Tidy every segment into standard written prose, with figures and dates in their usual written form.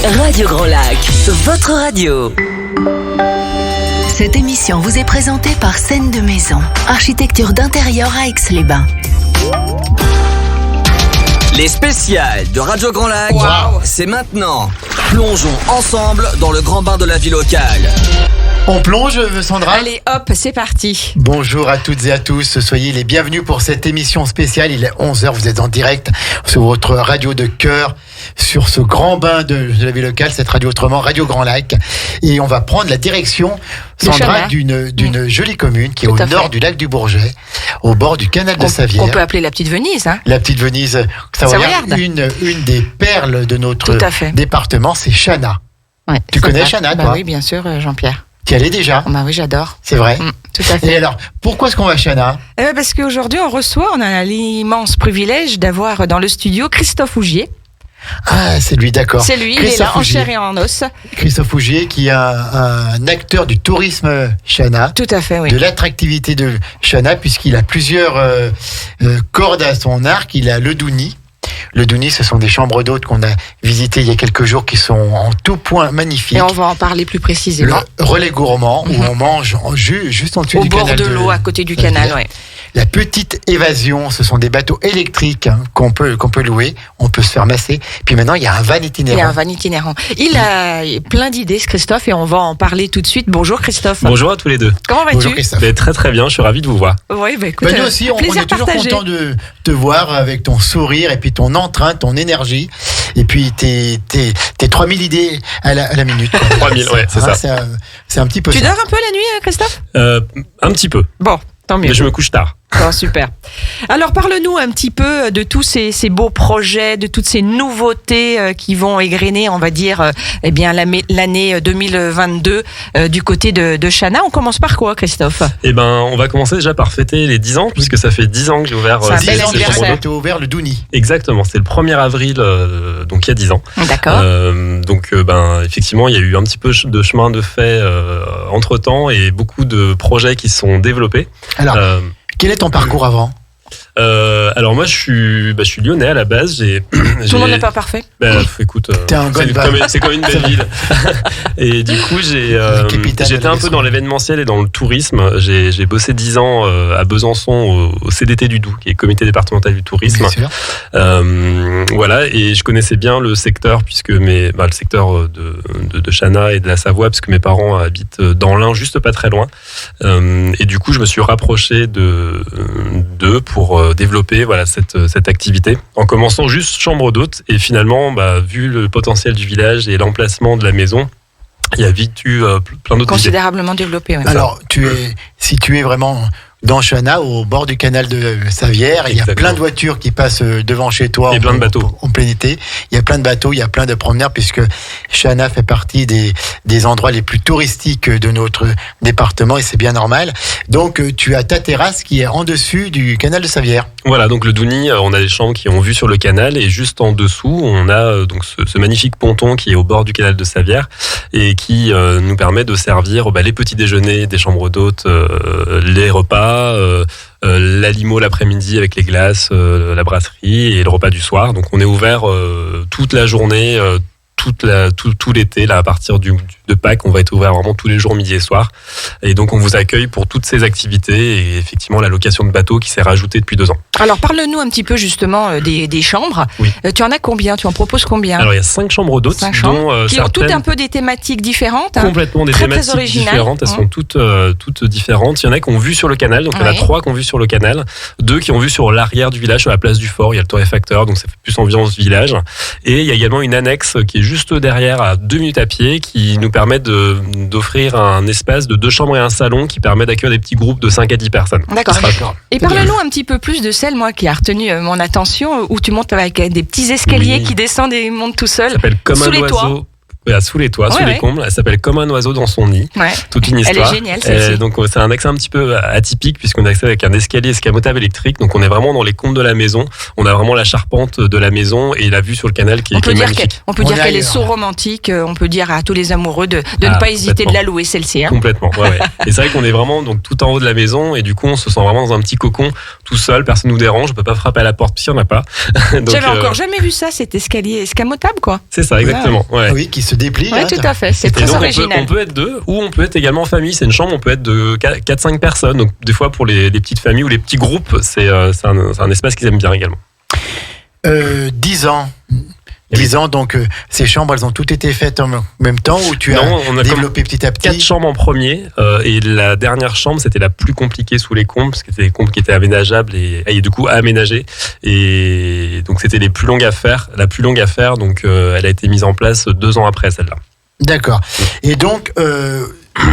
Radio Grand Lac, votre radio. Cette émission vous est présentée par Scène de Maison, architecture d'intérieur à Aix-les-Bains. Les spéciales de Radio Grand Lac, c'est maintenant. Plongeons ensemble dans le grand bain de la vie locale. On plonge, Sandra ? Allez, hop, c'est parti. Bonjour à toutes et à tous, soyez les bienvenus pour cette émission spéciale. Il est 11h, vous êtes en direct sur votre radio de cœur, sur ce grand bain de la vie locale, cette radio autrement, Radio Grand Lac. Et on va prendre la direction, Sandra, d'une jolie commune qui est au nord du lac du Bourget, au bord du canal de Savière. On peut appeler la petite Venise. Hein. La petite Venise, ça regarde une des perles de notre département, c'est Chana. Ouais, tu connais Chana, toi ? Oui, bien sûr, Jean-Pierre. Tu y allais déjà ? Bah oui, j'adore. C'est vrai ? Tout à fait. Et alors, pourquoi est-ce qu'on va à Chana ? Parce qu'aujourd'hui, on a l'immense privilège d'avoir dans le studio Christophe Ougier. Ah, c'est lui, d'accord. C'est lui, il est là, en chair et en os. Christophe Ougier, qui est un acteur du tourisme Chana. Tout à fait, oui. De l'attractivité de Chana, puisqu'il a plusieurs cordes à son arc. Il a le Douni. Le Douni, ce sont des chambres d'hôtes qu'on a visitées il y a quelques jours qui sont en tout point magnifiques. Et on va en parler plus précisément. Le relais gourmand, où on mange juste en dessous du canal. Au bord de l'eau, à côté du canal, oui. La petite évasion, ce sont des bateaux électriques qu'on peut louer. On peut se faire masser. Puis maintenant, il y a un van itinérant. Il y a un van itinérant. Il a plein d'idées, ce Christophe, et on va en parler tout de suite. Bonjour Christophe. Bonjour à tous les deux. Comment vas-tu ? Bonjour Christophe. Très très bien, je suis ravi de vous voir. Oui, écoute, nous aussi, on est toujours content de te voir avec ton sourire et puis ton entrain, ton énergie. Et puis tes 3000 idées à la minute. 3000, ouais, c'est ça. C'est un petit peu Tu ça. dors un peu la nuit, Christophe ? Un petit peu. Bon, tant mieux. Mais je me couche tard. Bon, super. Alors, parle-nous un petit peu de tous ces beaux projets, de toutes ces nouveautés qui vont égrener, on va dire, l'année 2022 du côté de Chana. On commence par quoi, Christophe ? On va commencer déjà par fêter les 10 ans, puisque ça fait 10 ans que j'ai ouvert C'est un bel anniversaire. Tu as ouvert le Douni. Exactement, c'est le 1er avril, donc il y a 10 ans. D'accord. Effectivement, il y a eu un petit peu de chemin de fait entre-temps et beaucoup de projets qui se sont développés. Alors, quel est ton parcours avant ? Alors moi je suis lyonnais à la base. Tout le monde n'est pas parfait. Écoute, c'est comme une belle ville. Et du coup j'étais un peu dans l'événementiel et dans le tourisme. J'ai bossé 10 ans à Besançon au CDT du Doubs, qui est le comité départemental du tourisme. Bien sûr. Voilà, et je connaissais bien le secteur puisque le secteur de Chana et de la Savoie, puisque mes parents habitent dans l'Ain, juste pas très loin. Et du coup je me suis rapproché d'eux pour développer cette activité en commençant juste chambre d'hôte, et finalement vu le potentiel du village et l'emplacement de la maison, il y a vite eu plein d'autres considérablement développé. Ouais. Alors tu es situé vraiment dans Chana, au bord du canal de Savière. Il y a plein de voitures qui passent devant chez toi. Et plein de bateaux. En plein été. Il y a plein de bateaux, il y a plein de promeneurs, puisque Chana fait partie des endroits les plus touristiques de notre département, et c'est bien normal. Donc, tu as ta terrasse qui est en dessus du canal de Savière. Voilà, donc le Douni, on a des chambres qui ont vue sur le canal, et juste en dessous, on a donc ce magnifique ponton qui est au bord du canal de Savière et qui nous permet de servir les petits déjeuners des chambres d'hôtes, les repas, la limo l'après-midi avec les glaces, la brasserie et le repas du soir. Donc on est ouvert toute la journée, tout l'été, là, à partir de Pâques, on va être ouvert vraiment tous les jours, midi et soir. Et donc on vous accueille pour toutes ces activités, et effectivement la location de bateaux qui s'est rajoutée depuis 2 ans. Alors parle-nous un petit peu justement des chambres. Oui. Tu en as combien ? Tu en proposes combien ? Alors il y a 5 chambres d'hôtes, dont qui ont toutes un peu des thématiques différentes. Complètement des thématiques différentes. Elles sont toutes différentes. Il y en a qui ont vu sur le canal, donc il y en a 3 qui ont vu sur le canal, 2 qui ont vu sur l'arrière du village, sur la place du fort. Il y a le torréfacteur, donc ça fait plus ambiance village. Et il y a également une annexe qui est juste derrière, à 2 minutes à pied, qui nous permet d'offrir un espace de 2 chambres et un salon qui permet d'accueillir des petits groupes de 5 à 10 personnes. D'accord. Et parle-nous un petit peu plus de celle, moi, qui a retenu mon attention, où tu montes avec des petits escaliers qui descendent et montent tout seuls. Ça s'appelle Comme sous un les oiseau. toits. sous les toits, Ouais, sous les combles. Elle s'appelle Comme un oiseau dans son nid. Ouais. Toute une histoire. Elle est géniale, celle-ci. Donc c'est un accès un petit peu atypique puisqu'on a accès avec un escalier escamotable électrique. Donc on est vraiment dans les combles de la maison. On a vraiment la charpente de la maison et la vue sur le canal qui est magnifique. On peut dire qu'elle est so romantique. On peut dire à tous les amoureux de ne pas hésiter de la louer, celle-ci. Hein. Complètement. Ouais. Et c'est vrai qu'on est vraiment donc tout en haut de la maison et du coup on se sent vraiment dans un petit cocon, tout seul. Personne nous dérange. On peut pas frapper à la porte si on n'a pas. Donc, j'avais encore jamais vu ça, cet escalier escamotable, quoi. C'est ça, exactement. Ouais. Oui, qui se déplie. Oui, tout à fait. C'est très original. On peut être deux ou on peut être également en famille. C'est une chambre, on peut être de 4-5 personnes. Donc, des fois, pour les petites familles ou les petits groupes, c'est un espace qu'ils aiment bien également. 10 ans. 10 ans, donc ces chambres, elles ont toutes été faites en même temps ou tu as développé petit à petit? 4 chambres en premier et la dernière chambre, c'était la plus compliquée sous les combles parce que c'était des combles qui étaient aménageables et du coup aménagés. Et donc c'était la plus longue à faire. Donc elle a été mise en place 2 ans après celle-là. D'accord. Et donc,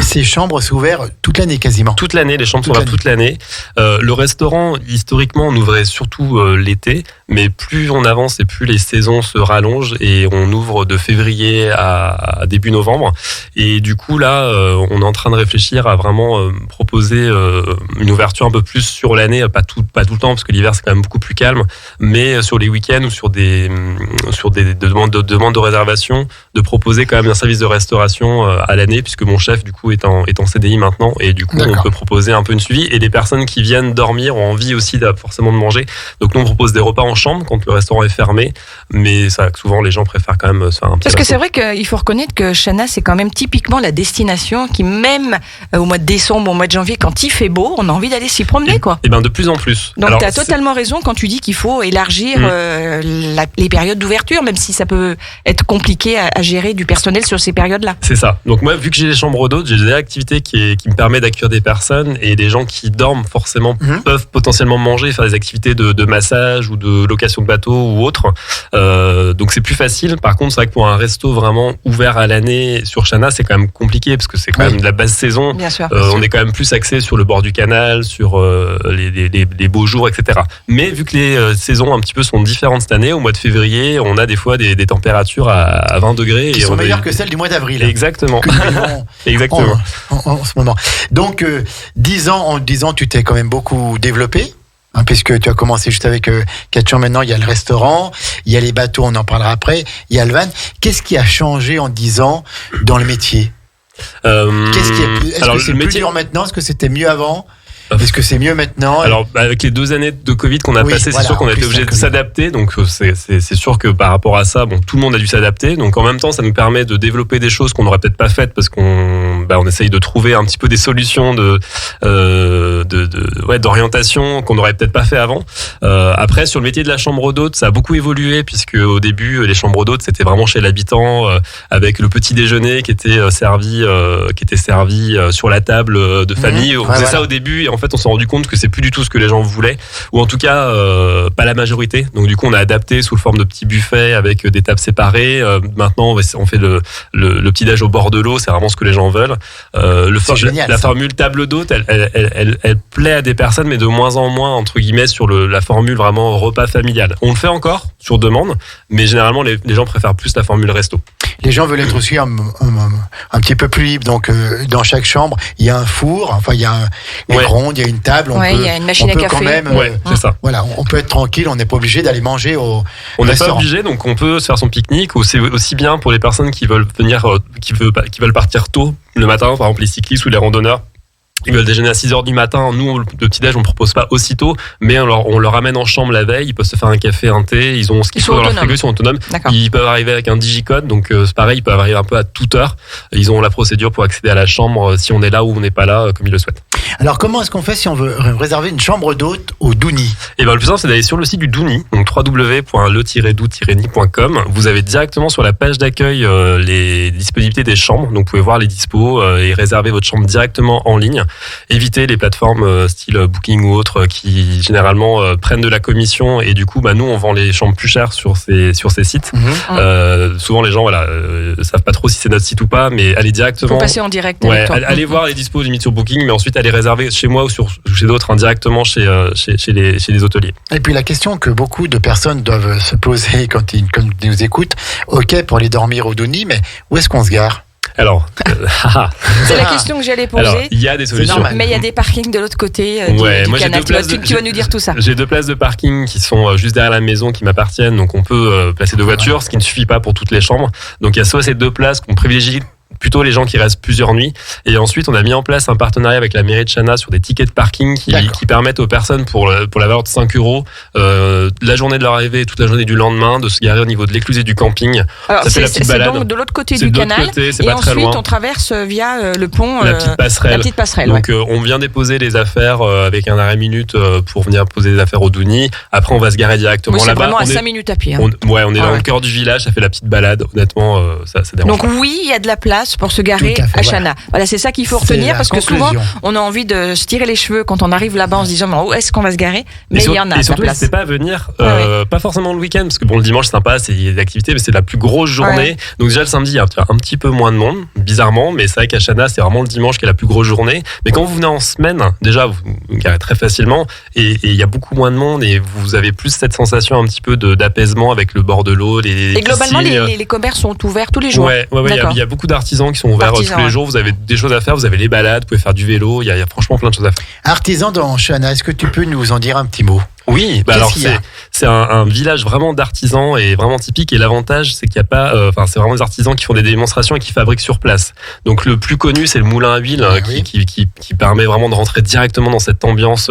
ces chambres sont ouvertes toute l'année quasiment. Toute l'année, les chambres sont ouvertes toute l'année. Le restaurant, historiquement, on ouvrait surtout l'été, mais plus on avance et plus les saisons se rallongent et on ouvre de février à début novembre. Et du coup, là, on est en train de réfléchir à vraiment proposer une ouverture un peu plus sur l'année, pas tout le temps, parce que l'hiver c'est quand même beaucoup plus calme, mais sur les week-ends ou sur des demandes de réservation, de proposer quand même un service de restauration à l'année, puisque mon chef du coup est en CDI maintenant et du coup on peut proposer un peu une suivi et des personnes qui viennent dormir ont envie aussi forcément de manger. Donc nous on propose des repas en chambre quand le restaurant est fermé, mais ça souvent les gens préfèrent quand même se faire un petit parce que c'est vrai qu'il faut reconnaître que Chana c'est quand même typiquement la destination qui même au mois de décembre, au mois de janvier, quand il fait beau, on a envie d'aller s'y promener quoi. Et ben de plus en plus. Donc tu as totalement raison quand tu dis qu'il faut élargir les périodes d'ouverture, même si ça peut être compliqué à gérer du personnel sur ces périodes-là. C'est ça. Donc moi vu que j'ai les chambres d'hôtes, j'ai des activités qui me permettent d'accueillir des personnes et les gens qui dorment forcément peuvent potentiellement manger, faire des activités de massage ou de location de bateau ou autre. Donc c'est plus facile. Par contre, c'est vrai que pour un resto vraiment ouvert à l'année sur Chana, c'est quand même compliqué parce que c'est quand même de la basse saison. Bien sûr. On est quand même plus axé sur le bord du canal, sur les beaux jours, etc. Mais vu que les saisons un petit peu sont différentes cette année, au mois de février, on a des fois des températures à 20 degrés. Qui sont meilleures que celles du mois d'avril. Exactement. Exactement. En ce moment. Donc, 10 ans, en 10 ans, tu t'es quand même beaucoup développé, hein, puisque tu as commencé juste avec 4 chambres. Maintenant, il y a le restaurant, il y a les bateaux, on en parlera après, il y a le van. Qu'est-ce qui a changé en 10 ans dans le métier? Est-ce que c'est plus dur maintenant? Est-ce que c'était mieux avant? Est-ce que c'est mieux maintenant? Alors, avec les 2 années de Covid qu'on a passées, c'est sûr qu'on a été obligé de s'adapter. Donc, c'est sûr que par rapport à ça, tout le monde a dû s'adapter. Donc, en même temps, ça nous permet de développer des choses qu'on n'aurait peut-être pas faites parce qu'on essaye de trouver un petit peu des solutions d'orientation qu'on n'aurait peut-être pas fait avant. Après, sur le métier de la chambre d'hôte, ça a beaucoup évolué puisque au début, les chambres d'hôtes, c'était vraiment chez l'habitant avec le petit déjeuner qui était servi sur la table de famille. On faisait ça au début et en fait on s'est rendu compte que c'est plus du tout ce que les gens voulaient ou en tout cas pas la majorité. Donc du coup on a adapté sous forme de petits buffets avec des tables séparées. Maintenant on fait le petit déj au bord de l'eau, c'est vraiment ce que les gens veulent. La formule table d'hôte elle plaît à des personnes mais de moins en moins entre guillemets sur la formule vraiment repas familial. On le fait encore sur demande mais généralement les gens préfèrent plus la formule resto. Les gens veulent être aussi un petit peu plus libres. Donc, dans chaque chambre, il y a un four, enfin, il y a une ronde, il y a une table. Il y a une machine à café. Quand même, c'est ça. Voilà, on peut être tranquille, on n'est pas obligé d'aller manger au On n'est restaurant. pas obligé, donc on peut se faire son pique-nique. Ou c'est aussi bien pour les personnes qui veulent venir, qui veulent partir tôt le matin, par exemple les cyclistes ou les randonneurs. Ils veulent déjeuner à 6h du matin. Nous, le petit-déj, on ne propose pas aussitôt, mais on leur amène en chambre la veille. Ils peuvent se faire un café, un thé. Ils ont ce qu'il faut dans leur frigo, ils sont autonomes. D'accord. Ils peuvent arriver avec un digicode, donc c'est pareil, ils peuvent arriver un peu à toute heure. Ils ont la procédure pour accéder à la chambre si on est là ou on n'est pas là, comme ils le souhaitent. Alors, comment est-ce qu'on fait si on veut réserver une chambre d'hôte au Douni? Et le plus simple, c'est d'aller sur le site du Douni, donc www.le-dou-ni.com. Vous avez directement sur la page d'accueil les disponibilités des chambres, donc vous pouvez voir les dispos et réserver votre chambre directement en ligne. Évitez les plateformes style Booking ou autres qui généralement prennent de la commission et du coup nous on vend les chambres plus chères sur ces sites. Souvent les gens savent pas trop si c'est notre site ou pas, mais allez directement. Faut passer en direct avec toi. Allez voir les dispos limite sur Booking, mais ensuite allez réserver chez moi ou chez d'autres, indirectement chez les hôteliers. Et puis la question que beaucoup de personnes doivent se poser quand ils nous écoutent, ok pour aller dormir au Douni, mais où est-ce qu'on se gare ? Alors, c'est la question que j'allais poser. Alors, il y a des solutions. Mais il y a des parkings de l'autre côté du moi, canal. Tu vas nous dire tout ça. J'ai 2 places de parking qui sont juste derrière la maison qui m'appartiennent, donc on peut placer 2 voitures, ce qui ne suffit pas pour toutes les chambres. Donc il y a soit ces 2 places qu'on privilégie plutôt les gens qui restent plusieurs nuits. Et ensuite, on a mis en place un partenariat avec la mairie de Chana sur des tickets de parking qui permettent aux personnes, pour la valeur de 5 €, la journée de leur arrivée et toute la journée du lendemain, de se garer au niveau de l'éclusée du camping. Alors, ça fait la petite balade. C'est donc de l'autre côté du canal. C'est et pas très loin. ensuite, on traverse via le pont. La petite passerelle. La petite passerelle. Donc, on vient déposer les affaires avec un arrêt minute pour venir poser les affaires au Douni. Après, on va se garer directement c'est là-bas. Vraiment à 5 minutes à pied. On est dans le cœur du village. Ça fait la petite balade. Honnêtement, ça dérange Donc pas. oui, il y a de la place pour se garer à Chana. Voilà, c'est ça qu'il faut C'est retenir la parce que conclusion. souvent, on a envie de se tirer les cheveux quand on arrive là-bas en se disant mais où est-ce qu'on va se garer ? Mais il y en a et de surtout, la place. n'hésitez pas à venir, pas forcément le week-end, parce que bon, le dimanche, c'est sympa, il y a des activités, mais c'est la plus grosse journée. Ouais. Donc déjà, le samedi, il y a un petit peu moins de monde, bizarrement, mais c'est vrai qu'à Chana, c'est vraiment le dimanche qui est la plus grosse journée. Mais quand vous venez en semaine, déjà, vous garez très facilement, et il y a beaucoup moins de monde, et vous avez plus cette sensation un petit peu d'apaisement avec le bord de l'eau. Et globalement, les commerces sont ouverts tous les jours. Ouais, il y a beaucoup d'artisans qui sont ouverts tous les jours. Vous avez des choses à faire, vous avez les balades, vous pouvez faire du vélo, il y a franchement plein de choses à faire. Artisan dans Chana, est-ce que tu peux nous en dire un petit mot ? Oui, alors c'est un village vraiment d'artisans et vraiment typique. Et l'avantage, c'est qu'il n'y a pas, c'est vraiment des artisans qui font des démonstrations et qui fabriquent sur place. Donc le plus connu, c'est le moulin à huile qui permet vraiment de rentrer directement dans cette ambiance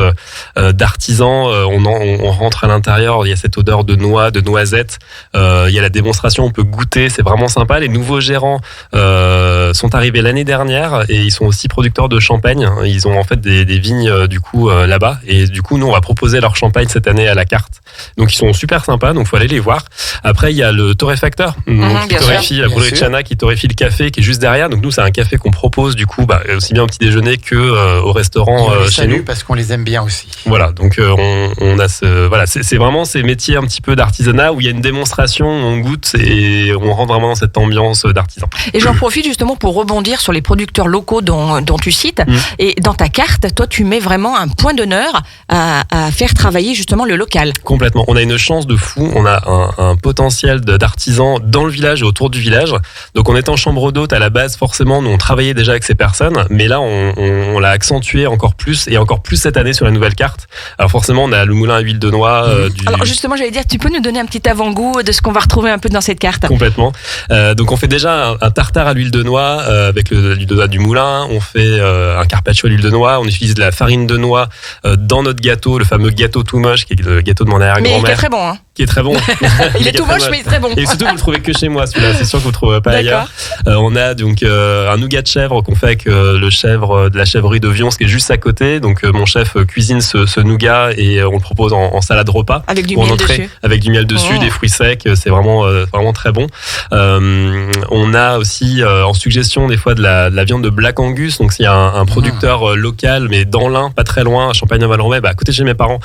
d'artisans. On rentre à l'intérieur, il y a cette odeur de noix, de noisettes. Il y a la démonstration, on peut goûter, c'est vraiment sympa. Les nouveaux gérants sont arrivés l'année dernière et ils sont aussi producteurs de champagne. Ils ont en fait des vignes là-bas et du coup, nous, on va proposer leur champagne cette année à la carte. Donc ils sont super sympas, donc faut aller les voir. Après il y a le torréfacteur qui torréfie la brûlerie de Chana, qui torréfie le café qui est juste derrière. Donc nous c'est un café qu'on propose du coup aussi bien au petit déjeuner que au restaurant chez nous, parce qu'on les aime bien aussi. Voilà, donc on a c'est vraiment ces métiers un petit peu d'artisanat où il y a une démonstration, on goûte et on rentre vraiment dans cette ambiance d'artisan. Et j'en profite justement pour rebondir sur les producteurs locaux dont tu cites. Et dans ta carte, toi tu mets vraiment un point d'honneur à faire travailler justement le local. Complètement. On a une chance de fou. On a un potentiel d'artisans dans le village et autour du village. Donc, en étant chambre d'hôte à la base, forcément, nous, on travaillait déjà avec ces personnes. Mais là, on l'a accentué encore plus et encore plus cette année sur la nouvelle carte. Alors, forcément, on a le moulin à huile de noix. Alors, justement, j'allais dire, tu peux nous donner un petit avant-goût de ce qu'on va retrouver un peu dans cette carte? Complètement. Donc, on fait déjà un tartare à l'huile de noix avec l'huile de noix du moulin. On fait un carpaccio à l'huile de noix. On utilise de la farine de noix dans notre gâteau, le fameux gâteau tout moche, qui est le gâteau de mon arrière-grand-mère. Mais qui est très bon, hein. Qui est très bon. Il est tout moche, mais il est très bon. Et surtout, vous le trouvez que chez moi, celui-là. C'est sûr que vous le trouverez pas ailleurs. On a donc un nougat de chèvre qu'on fait avec le chèvre de la chèvrerie de Vions, qui est juste à côté. Donc, mon chef cuisine ce nougat et on le propose en salade repas. Avec du miel dessus. Avec du miel dessus, des fruits secs. C'est vraiment très bon. On a aussi en suggestion des fois de la viande de Black Angus. Donc, il y a un producteur local, mais dans l'Ain, pas très loin, à Champagne-en-Vallonnet, à côté de chez mes parents,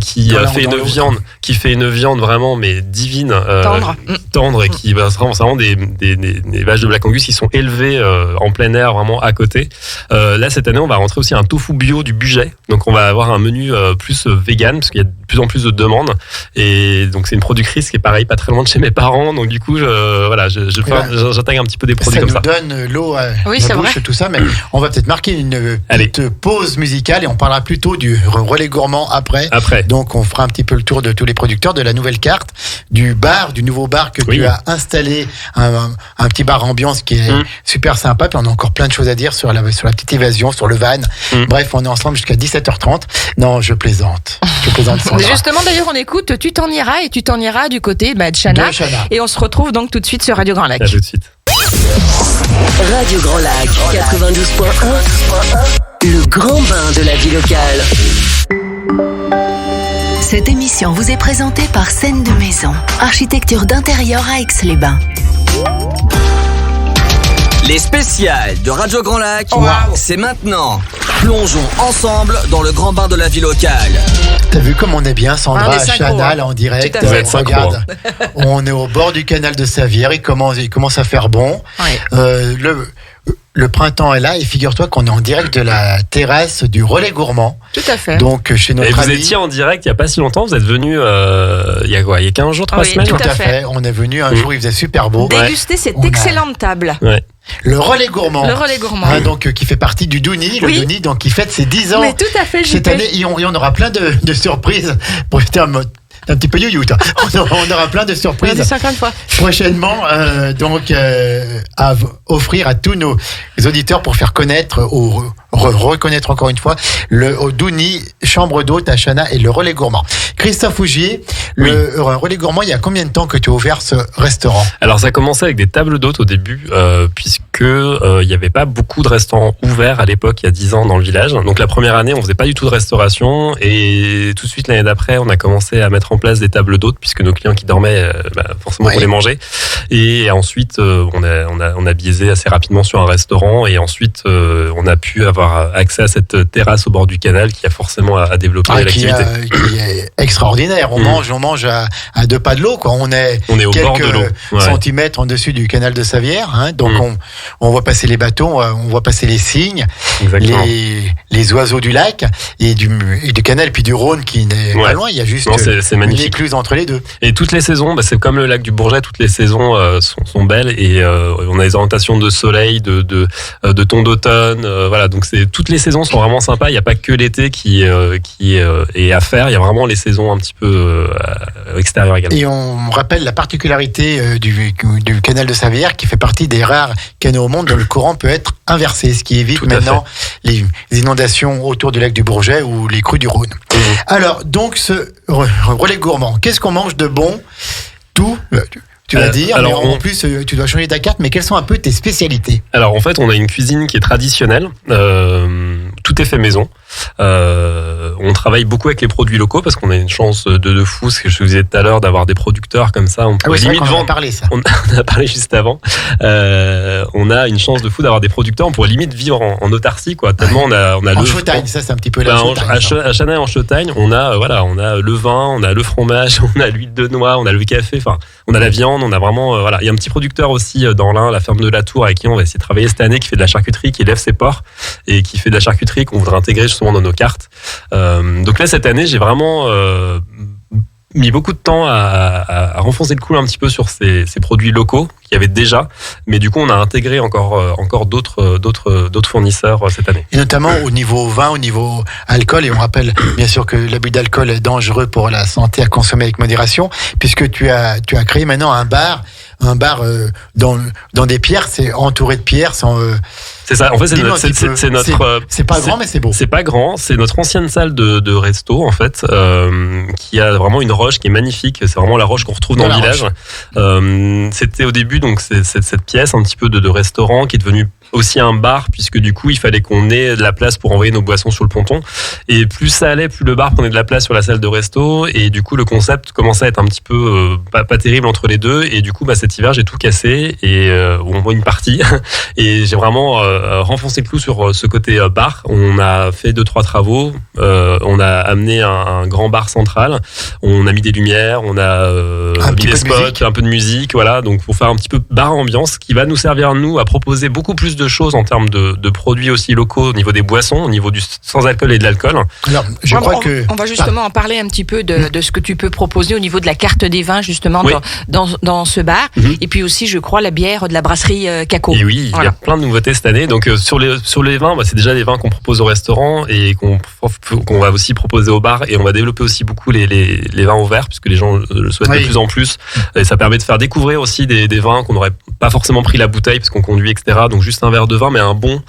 qui fait une viande vraiment mais divine, tendre et qui c'est vraiment des vaches de Black Angus qui sont élevées en plein air vraiment à côté. Là cette année on va rentrer aussi un tofu bio du Bugey, donc on va avoir un menu plus vegan parce qu'il y a de plus en plus de demandes et donc c'est une productrice qui est pareil pas très loin de chez mes parents, donc du coup j'intègre un petit peu des produits comme ça. Ça nous donne l'eau à oui, la bouche et tout ça, mais on va peut-être marquer une petite pause musicale et on parlera plutôt du relais gourmand après. Donc on fera un petit peu le tour de tous les producteurs, de la nouvelle carte, du nouveau bar que tu as installé, un petit bar ambiance qui est super sympa. Puis on a encore plein de choses à dire sur la petite évasion, sur le van. Bref, on est ensemble jusqu'à 17h30. Non, je plaisante. Sandra. Justement, d'ailleurs, on écoute Tu t'en iras et tu t'en iras du côté de Chana. Et on se retrouve donc tout de suite sur Radio Grand Lac. À tout de suite. Radio Grand Lac 92.1, le grand bain de la vie locale. Cette émission vous est présentée par Scène de Maison, architecture d'intérieur à Aix-les-Bains. Les spéciales de Radio Grand Lac, c'est maintenant. Plongeons ensemble dans le grand bain de la vie locale. T'as vu comme on est bien, Sandra, à Chana, là, en direct. Regarde, on est au bord du canal de Savière, il commence à faire bon. Ouais. le printemps est là et figure-toi qu'on est en direct de la terrasse du Relais Gourmand. Tout à fait. Donc chez notre Et vous ami. étiez en direct il n'y a pas si longtemps, vous êtes venu il y a quoi, il y a 15 jours, 3 Oui, semaines Tout tout à à fait. fait. On est venu un jour, il faisait super beau. Déguster cette On a- excellente table. Le Relais Gourmand. Le Relais Gourmand. Hein, donc qui fait partie du Douni. Le Oui. Douni, donc qui fête ses 10 ans. Mais tout à fait, Cette JP. année, et on aura plein de surprises. Pour un petit peu you toi. On aura plein de On l'a surprises dit 50 fois. prochainement, à offrir à tous nos auditeurs pour faire connaître ou reconnaître encore une fois au Douni, chambre d'hôte à Chana et le Relais Gourmand. Christophe Fougier, le Relais Gourmand, il y a combien de temps que tu as ouvert ce restaurant? Alors ça a commencé avec des tables d'hôtes au début, puisque il n'y avait pas beaucoup de restaurants ouverts à l'époque, il y a 10 ans dans le village. Donc la première année, on faisait pas du tout de restauration, et tout de suite l'année d'après, on a commencé à mettre en place des tables d'hôtes, puisque nos clients qui dormaient, forcément Oui. voulaient manger. Et ensuite, on a biaisé assez rapidement sur un restaurant, et ensuite on a pu avoir accès à cette terrasse au bord du canal qui a forcément à développer Qui l'activité. est extraordinaire. On mange à 2 pas de l'eau, quoi. On est On est au bord quelques de l'eau. Ouais. centimètres en dessus du canal de Savière, hein. Donc on voit passer les bateaux, on voit passer les cygnes, Exactement. les oiseaux du lac et du canal, puis du Rhône qui n'est pas loin. Il y a juste Non, c'est une magnifique. écluse entre les deux. Et toutes les saisons, c'est comme le lac du Bourget, toutes les saisons sont belles, et on a des orientations de soleil, de ton d'automne, voilà. Donc toutes les saisons sont vraiment sympas. Il n'y a pas que l'été qui est à faire. Il y a vraiment les saisons un petit peu extérieures également. Et on rappelle la particularité du canal de Savière qui fait partie des rares canaux au monde dont le courant peut être inversé, ce qui évite Tout à maintenant les inondations autour du lac du Bourget ou les crues du Rhône. Alors, donc, ce Relais Gourmand, qu'est-ce qu'on mange de bon? Tout, tu vas dire, alors, mais en plus, tu dois changer ta carte, mais quelles sont un peu tes spécialités? Alors en fait, on a une cuisine qui est traditionnelle. Tout est fait maison. On travaille beaucoup avec les produits locaux parce qu'on a une chance de fou, ce que je vous disais tout à l'heure, d'avoir des producteurs comme ça. On Ah peut oui, c'est vrai limite qu'on en a vendre. parlé, ça. On en a parlé juste avant. On a une chance de fou d'avoir des producteurs. On pourrait limite vivre en autarcie, quoi. Tellement on a En le Chautagne, ça, c'est un petit peu la Ben, Chautagne. ça. à Chana et en Chautagne, on a le vin, on a le fromage, on a l'huile de noix, on a le café, enfin, on a la viande, on a vraiment, voilà. Il y a un petit producteur aussi dans l'Ain, la ferme de la Tour, avec qui on va essayer de travailler cette année, qui fait de la charcuterie, qui élève ses porcs et qui fait de la charcuterie qu'on voudrait intégrer justement dans nos cartes. Donc là, cette année, j'ai vraiment mis beaucoup de temps à renfoncer le clou un petit peu sur ces produits locaux qu'il y avait déjà, mais du coup on a intégré encore d'autres fournisseurs cette année. Et notamment au niveau vin, au niveau alcool, et on rappelle bien sûr que l'abus d'alcool est dangereux pour la santé, à consommer avec modération, puisque tu as créé maintenant un bar dans des pierres, c'est entouré de pierres, C'est ça, en fait Dis-moi un petit peu. c'est notre... c'est pas grand, mais c'est beau. C'est pas grand, c'est notre ancienne salle de resto en fait, qui a vraiment une roche qui est magnifique. C'est vraiment la roche qu'on retrouve dans La le village. C'était au début donc cette pièce un petit peu de restaurant qui est devenue aussi un bar, puisque du coup il fallait qu'on ait de la place pour envoyer nos boissons sur le ponton. Et plus ça allait, plus le bar prenait de la place sur la salle de resto. Et du coup le concept commençait à être un petit peu pas terrible entre les deux. Et du coup cet hiver j'ai tout cassé et on voit une partie. Et j'ai vraiment renfoncé le clou sur ce côté bar. On a fait 2-3 travaux. On a amené un grand bar central. On a mis des lumières. On a mis des spots, un peu de musique. Voilà. Donc pour faire un petit peu bar ambiance qui va nous servir nous à proposer beaucoup plus de choses en termes de produits aussi locaux au niveau des boissons, au niveau du sans alcool et de l'alcool. Alors, je crois que on va justement en parler un petit peu de ce que tu peux proposer au niveau de la carte des vins justement Oui. dans ce bar. Et puis aussi, je crois, la bière de la brasserie Caco. Et oui, il y a plein de nouveautés cette année. Donc sur les vins, c'est déjà les vins qu'on propose au restaurant et qu'on va aussi proposer au bar. Et on va développer aussi beaucoup les vins au verre, puisque les gens le souhaitent de plus en plus. Et ça permet de faire découvrir aussi des vins qu'on n'aurait pas forcément pris la bouteille parce qu'on conduit, etc. Donc juste un verre de vin, mais un bon,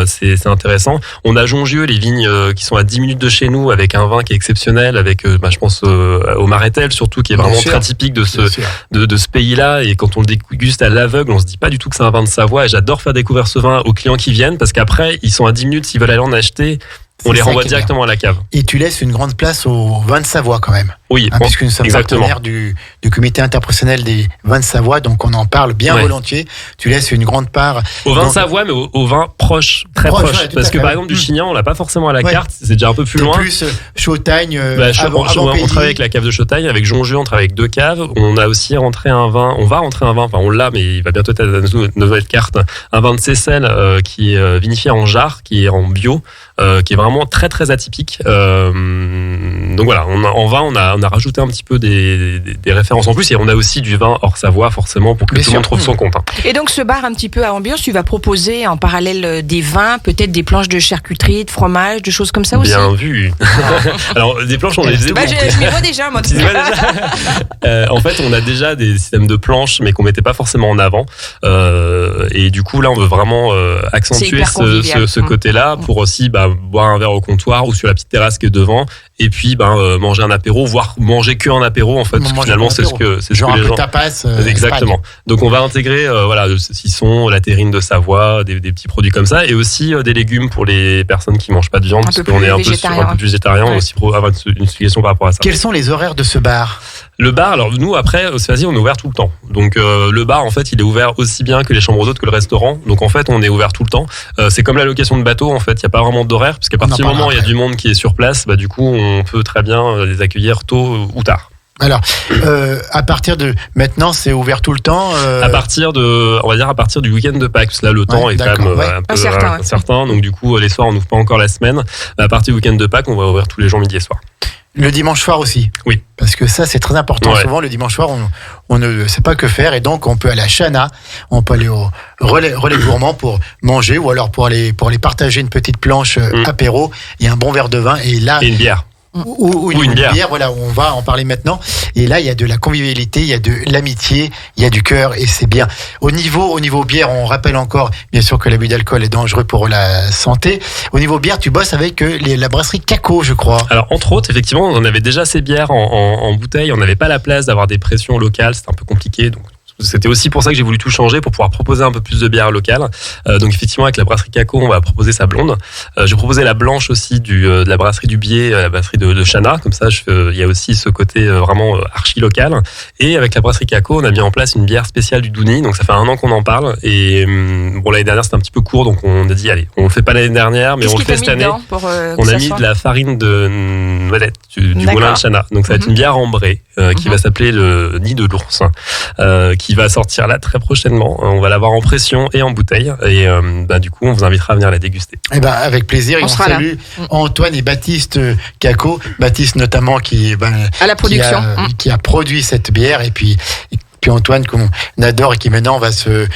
c'est intéressant. On a Jongieux, les vignes qui sont à 10 minutes de chez nous, avec un vin qui est exceptionnel, avec, je pense au Marétel surtout, qui est vraiment très typique de ce pays-là. Et quand on le déguste à l'aveugle, on se dit pas du tout que c'est un vin de Savoie. Et j'adore faire découvrir ce vin aux clients qui viennent, parce qu'après, ils sont à 10 minutes, s'ils veulent aller en acheter. On les ça renvoie qui est bien. directement à la cave. Et tu laisses une grande place aux vins de Savoie quand même. Oui, Puisque nous sommes exactement. partenaires du comité interprofessionnel des vins de Savoie, donc on en parle bien Ouais. volontiers. Tu laisses une grande part. Au vin de Donc, Savoie, mais au vin proche, très Proche, proche. ouais, tout Parce à que fait. par exemple, du Chignan, on l'a pas forcément à la Ouais. carte, c'est déjà un peu plus t'es loin. plus Chautagne, On travaille Pays. avec la cave de Chautagne, avec Jonjeu, on travaille avec 2 caves. On a aussi rentré un vin, on va rentrer un vin, enfin on l'a, mais il va bientôt être à notre nouvelle carte. Un vin de Seyssel qui est vinifié en jarre, qui est en bio, qui est vraiment très très atypique. Donc voilà, en vin, on a rajouté un petit peu des références en plus, et on a aussi du vin hors Savoie, forcément, pour que Bien tout le monde sûr. trouve son compte. Hein. Et donc ce bar un petit peu à ambiance, tu vas proposer en parallèle des vins, peut-être des planches de charcuterie, de fromage, de choses comme ça aussi. Bien vu. Alors des planches, on les faisait. Bah, je m'y vois déjà, moi. Tu sais pas déjà en fait, on a déjà des systèmes de planches, mais qu'on mettait pas forcément en avant. Et du coup, là, on veut vraiment C'est accentuer hyper convivial. ce côté-là pour aussi boire un verre au comptoir ou sur la petite terrasse qui est devant. Et puis, manger un apéro, voire manger que un apéro. En fait, parce que Manger finalement, un c'est ce apéro. que Genre les un peu gens. tapas. Exactement. Donc on va intégrer le saucisson, la terrine de Savoie, des petits produits comme ça, et aussi des légumes pour les personnes qui mangent pas de viande, Un parce peu qu'on plus est un peu végétarien. plus végétarien. On va Ouais. aussi avoir une explication par rapport à ça. Quels sont les horaires de ce bar? Le bar, alors nous après, au Sphasie, on est ouvert tout le temps. Donc le bar, en fait, il est ouvert aussi bien que les chambres d'hôtes, que le restaurant. Donc en fait, on est ouvert tout le temps. C'est comme la location de bateau, en fait, il n'y a pas vraiment d'horaire, parce qu'à On en partir du moment où il y a parlera du monde qui est sur place, du coup, on peut très bien les accueillir tôt ou tard. Alors, à partir de maintenant, c'est ouvert tout le temps. À partir du week-end de Pâques, parce que là le temps Ouais, est quand même d'accord, ouais. un peu Incertain, ouais. incertain, donc du coup les soirs on n'ouvre pas encore la semaine. À partir du week-end de Pâques, on va ouvrir tous les jours midi et soir. Le dimanche soir aussi. Oui. Parce que ça, c'est très important. Ouais. Souvent, le dimanche soir, on ne sait pas que faire. Et donc, on peut aller à Chana, on peut aller au relais gourmand pour manger, ou alors pour aller partager une petite planche apéro et un bon verre de vin. Et là, Et une bière. ou une bière. Voilà, on va en parler maintenant. Et là, il y a de la convivialité, il y a de l'amitié, il y a du cœur, et c'est bien. Au niveau bière, on rappelle encore, bien sûr, que l'abus d'alcool est dangereux pour la santé. Au niveau bière, tu bosses avec la brasserie Caco, je crois. Alors entre autres, effectivement, on avait déjà ces bières en bouteille. On n'avait pas la place d'avoir des pressions locales, c'était un peu compliqué. Donc c'était aussi pour ça que j'ai voulu tout changer, pour pouvoir proposer un peu plus de bière locale. Donc effectivement, avec la brasserie Caco, on va proposer sa blonde. Je proposais la blanche aussi de la brasserie du Biais, la brasserie de Chana. Comme ça, il y a aussi ce côté vraiment archi local. Et avec la brasserie Caco, on a mis en place une bière spéciale du Douni. Donc ça fait 1 an qu'on en parle. Et bon, l'année dernière, c'était un petit peu court, donc on a dit allez, on le fait pas l'année dernière, mais Qu'est-ce on le qui t'a fait mis cette année. dedans pour que On a ça mis soit de la farine de noisette du D'accord. moulin de Chana. Donc ça va être une bière ambrée qui va s'appeler le Nid de l'Ours, qui va sortir là très prochainement. On va l'avoir en pression et en bouteille. Et du coup, on vous invitera à venir la déguster. Eh ben, avec plaisir. Et On on sera là. salue Antoine et Baptiste Caco. Baptiste notamment qui à la production. qui a produit cette bière. Et puis Antoine qu'on adore et qui maintenant va se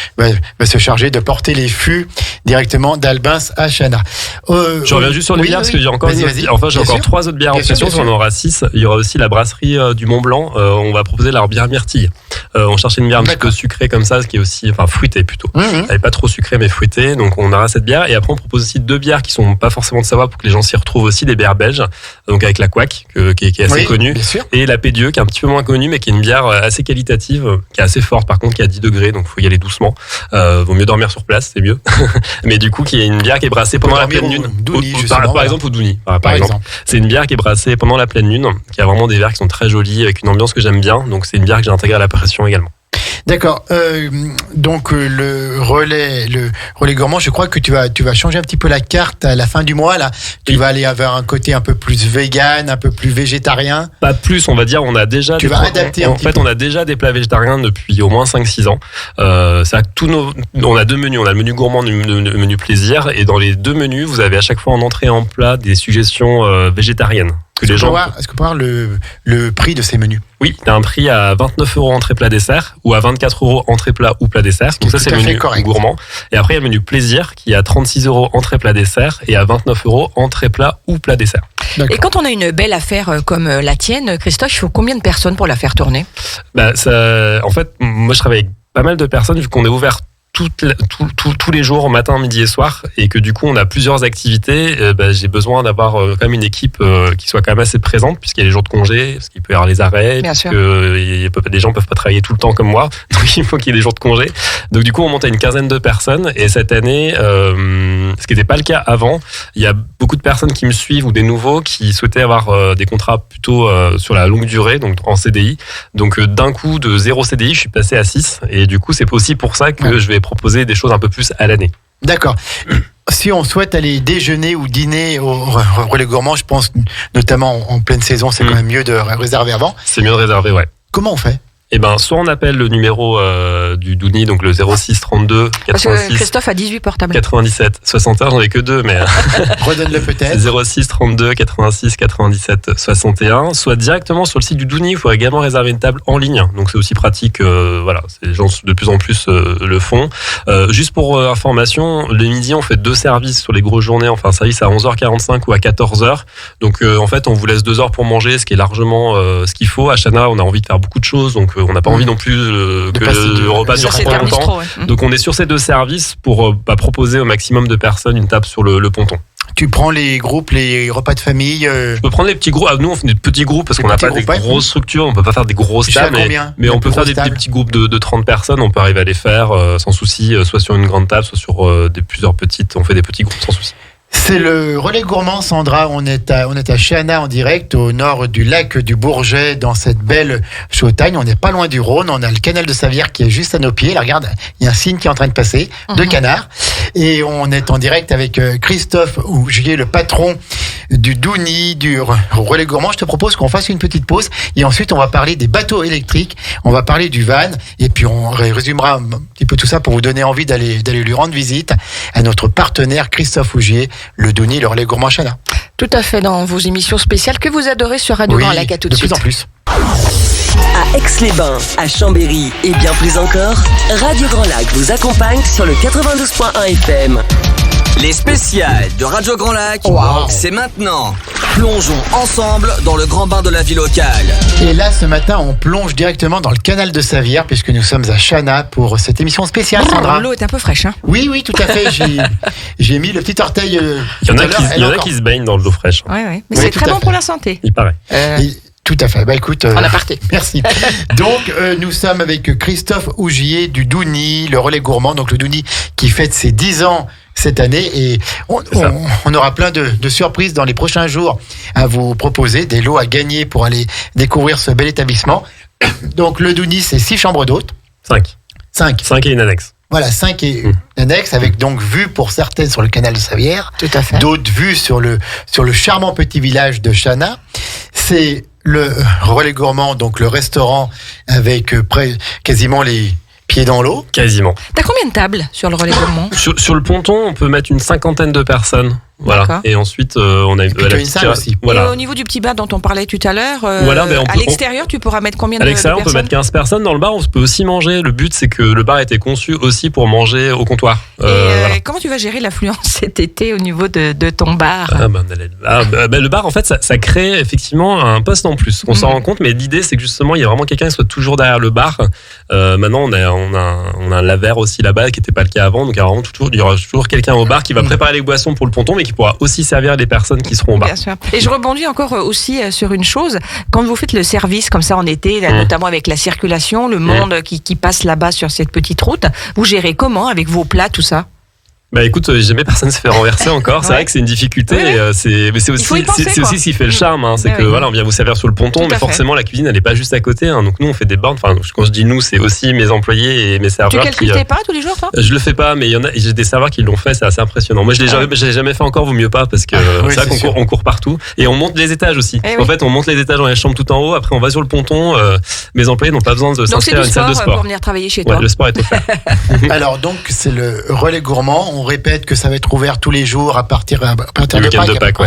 charger de porter les fûts directement d'Albins à Chana. Je reviens juste sur les bières parce que j'ai encore Vas-y. enfin j'ai Bien encore sûr. 3 autres bières en Bien sûr, pression, bien on en aura 6. Il y aura aussi la brasserie du Mont Blanc. On va proposer leur bière myrtille. On cherchait une bière un petit peu D'accord. sucrée comme ça, ce qui est aussi, enfin fruitée plutôt. Mhm. Elle n'est pas trop sucrée mais fruitée, donc on aura cette bière. Et après on propose aussi 2 bières qui sont pas forcément de Savoie pour que les gens s'y retrouvent aussi, des bières belges, donc avec la Couac qui est assez Oui, connue, bien sûr. et la Pédieu qui est un petit peu moins connue mais qui est une bière assez qualitative, qui est assez forte par contre, qui est à 10 degrés, donc faut y aller doucement. Vaut mieux dormir sur place, c'est mieux. Mais du coup qui est une bière qui est brassée pendant la dormir pleine au lune. Douni, Par justement, exemple au Douni, par Par exemple. exemple. C'est une bière qui est brassée pendant la pleine lune, qui a vraiment des verres qui sont très jolis, avec une ambiance que j'aime bien. Donc c'est une bière que j'ai intégrée à la pression également. D'accord. Donc le relais gourmand, je crois que tu vas changer un petit peu la carte à la fin du mois là. Tu Oui. vas aller vers un côté un peu plus vegan, un peu plus végétarien. Pas plus, on va dire, on a déjà Tu vas adapter un en petit fait, peu. on a déjà des plats végétariens depuis au moins 5-6 ans. On a 2 menus, on a le menu gourmand et le menu plaisir, et dans les 2 menus, vous avez à chaque fois en entrée et en plat des suggestions végétariennes. Que les gens... Est-ce qu'on peut voir le prix de ces menus? Oui, il y a un prix à 29 € entrée plat dessert ou à 24 € entrée plat ou plat dessert. Donc ça, tout c'est à le fait menu correct. gourmand. Et après, il y a le menu plaisir qui est à 36 € entrée plat dessert et à 29 € entrée plat ou plat dessert. Et quand on a une belle affaire comme la tienne, Christophe, il faut combien de personnes pour la faire tourner? En fait, moi, je travaille avec pas mal de personnes vu qu'on est ouvert tous les jours, matin, midi et soir, et que du coup on a plusieurs activités. J'ai besoin d'avoir quand même une équipe qui soit quand même assez présente, puisqu'il y a les jours de congé, parce qu'il peut y avoir les arrêts, Bien parce sûr. que les gens peuvent pas travailler tout le temps comme moi, donc il faut qu'il y ait des jours de congé. Donc du coup on monte à une quinzaine de personnes, et cette année Ce qui n'était pas le cas avant. Il y a beaucoup de personnes qui me suivent ou des nouveaux qui souhaitaient avoir des contrats plutôt sur la longue durée, donc en CDI. Donc d'un coup, de 0 CDI, je suis passé à 6. Et du coup, c'est aussi pour ça que je vais proposer des choses un peu plus à l'année. D'accord. Si on souhaite aller déjeuner ou dîner au Relais Gourmand, je pense notamment en pleine saison, c'est quand même mieux de réserver avant. C'est mieux de réserver, ouais. Comment on fait ? Eh ben, soit on appelle le numéro du Douni, donc le 06 32 Parce 86 que Christophe a 18 portables. 97 61, j'en ai que 2, mais Redonne-le peut-être. 06 32 86 97 61. Soit directement sur le site du Douni, il faut également réserver une table en ligne. Donc c'est aussi pratique, voilà, les gens de plus en plus le font. Juste pour information, le midi on fait 2 services sur les grosses journées, enfin service à 11h45 ou à 14h. Donc en fait on vous laisse 2 heures pour manger, ce qui est largement ce qu'il faut. À Chana, on a envie de faire beaucoup de choses, donc on n'a pas envie non plus que le repas dure trop longtemps. Donc on est sur ces 2 services pour proposer au maximum de personnes une table sur le ponton. Tu prends les groupes, les repas de famille Je peux prendre les petits groupes. Nous, on fait des petits groupes parce qu'on n'a pas des grosses structures. On peut pas faire des grosses tables. Mais on peut faire des petits groupes de 30 personnes. On peut arriver à les faire sans souci, soit sur une grande table, soit sur plusieurs petites. On fait des petits groupes sans souci. C'est le Relais Gourmand, Sandra. On est à Chana en direct, au nord du lac du Bourget, dans cette belle Chautagne. On n'est pas loin du Rhône. On a le canal de Savière qui est juste à nos pieds. Là, regarde, il y a un signe qui est en train de passer, 2 canards. Et on est en direct avec Christophe Ougier, le patron du Douni, du Relais Gourmand. Je te propose qu'on fasse une petite pause et ensuite on va parler des bateaux électriques, on va parler du van et puis on résumera un petit peu tout ça pour vous donner envie d'aller lui rendre visite à notre partenaire Christophe Ougier, le Douni, le Relais Gourmand Chana. Tout à fait, dans vos émissions spéciales que vous adorez sur Radio Grand Lac. À tout de suite. Plus en plus. À Aix-les-Bains, à Chambéry et bien plus encore, Radio Grand Lac vous accompagne sur le 92.1 FM. Les spéciales de Radio Grand Lac, c'est maintenant. Plongeons ensemble dans le grand bain de la vie locale. Et là, ce matin, on plonge directement dans le canal de Savière puisque nous sommes à Chana pour cette émission spéciale, Sandra. L'eau est un peu fraîche, hein ? Oui, tout à fait. J'ai mis le petit orteil. Il y en a qui se baignent dans de l'eau fraîche. Oui. Mais c'est très bon pour la santé. Il paraît. Tout à fait. Écoute, en aparté. Merci. Donc, nous sommes avec Christophe Ougier du Douni, le Relais Gourmand. Donc, le Douni qui fête ses 10 ans cette année. Et on aura plein de surprises dans les prochains jours à vous proposer, des lots à gagner pour aller découvrir ce bel établissement. Donc, le Douni, c'est 6 chambres d'hôtes. 5 et une annexe. Voilà, 5 et une annexe, avec donc vue pour certaines sur le canal de Savière. Tout à fait. D'autres vues sur le charmant petit village de Chana. C'est le Relais Gourmand, donc le restaurant avec quasiment les pieds dans l'eau. Quasiment. T'as combien de tables sur le Relais Gourmand ? Sur le ponton, on peut mettre une 50aine de personnes. Voilà. D'accord. Et ensuite, on a une salle aussi. Voilà. Et au niveau du petit bar dont on parlait tout à l'heure, à l'extérieur, tu pourras mettre combien de personnes ? À l'extérieur, on peut mettre 15 personnes. Dans le bar, on peut aussi manger. Le but, c'est que le bar a été conçu aussi pour manger au comptoir. Voilà. Comment tu vas gérer l'affluence cet été au niveau de ton bar ? Le bar, en fait, ça crée effectivement un poste en plus. On s'en rend compte, mais l'idée, c'est que justement, il y a vraiment quelqu'un qui soit toujours derrière le bar. Maintenant, on a un laveur aussi là-bas, qui n'était pas le cas avant. Donc, il y aura toujours quelqu'un au bar qui va préparer les boissons pour le ponton, mais qui pourra aussi servir les personnes qui seront au bar. Bien sûr. Et je rebondis encore aussi sur une chose. Quand vous faites le service comme ça en été, là, notamment avec la circulation, le monde qui passe là-bas sur cette petite route, vous gérez comment avec vos plats, tout ça ? Écoute, jamais personne se fait renverser encore. C'est vrai que c'est une difficulté. Mais c'est aussi ce qui fait le charme. C'est que voilà, on vient vous servir sur le ponton, mais forcément la cuisine, elle n'est pas juste à côté. Donc nous, on fait des bornes. Enfin, quand je dis nous, c'est aussi mes employés et mes serveurs. Tu calcules tes pas tous les jours, toi ? Je le fais pas, mais j'ai des serveurs qui l'ont fait. C'est assez impressionnant. Moi, je l'ai jamais fait encore. Vaut mieux pas parce que c'est vrai qu'on court partout et on monte les étages aussi. En fait, on monte les étages dans les chambres tout en haut. Après, on va sur le ponton. Mes employés n'ont pas besoin de s'inscrire à une salle de sport pour venir travailler chez toi. Le sport est offert. Alors donc, c'est le Relais Gourmand. On répète que ça va être ouvert tous les jours à partir de Pâques.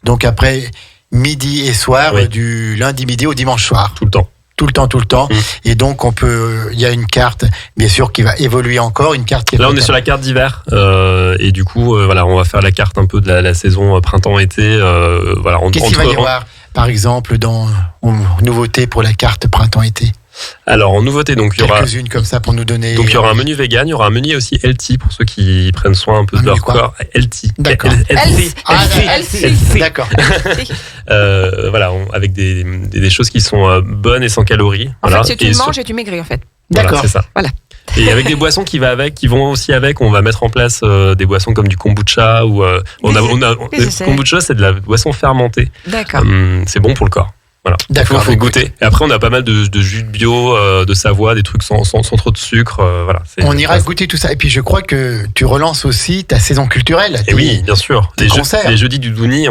Donc après midi et soir, du lundi midi au dimanche soir. Tout le temps. Et donc il y a une carte, bien sûr, qui va évoluer encore, une carte qui est là on est sur la carte d'hiver et du coup on va faire la carte un peu de la saison printemps-été. Qu'est-ce qu'il va y avoir, par exemple, dans nouveauté pour la carte printemps-été? Alors en nouveauté, donc il y aura quelques-unes comme ça pour nous donner. Donc il y aura un menu vegan, il y aura un menu aussi healthy pour ceux qui prennent soin un peu de leur corps. Healthy. D'accord. Healthy. D'accord. Avec des choses qui sont bonnes et sans calories. En fait, c'est tu manges et tu maigris en fait. D'accord. C'est ça. Voilà. Et avec des boissons qui vont aussi avec, on va mettre en place des boissons comme du kombucha ou kombucha, c'est de la boisson fermentée. D'accord. C'est bon pour le corps. Voilà. D'accord. Il faut goûter. Et après, on a pas mal de jus de bio, de Savoie, des trucs sans trop de sucre. Voilà. On ira goûter tout ça. Et puis, je crois que tu relances aussi ta saison culturelle. Et oui, bien sûr. Les jeudis du Douni,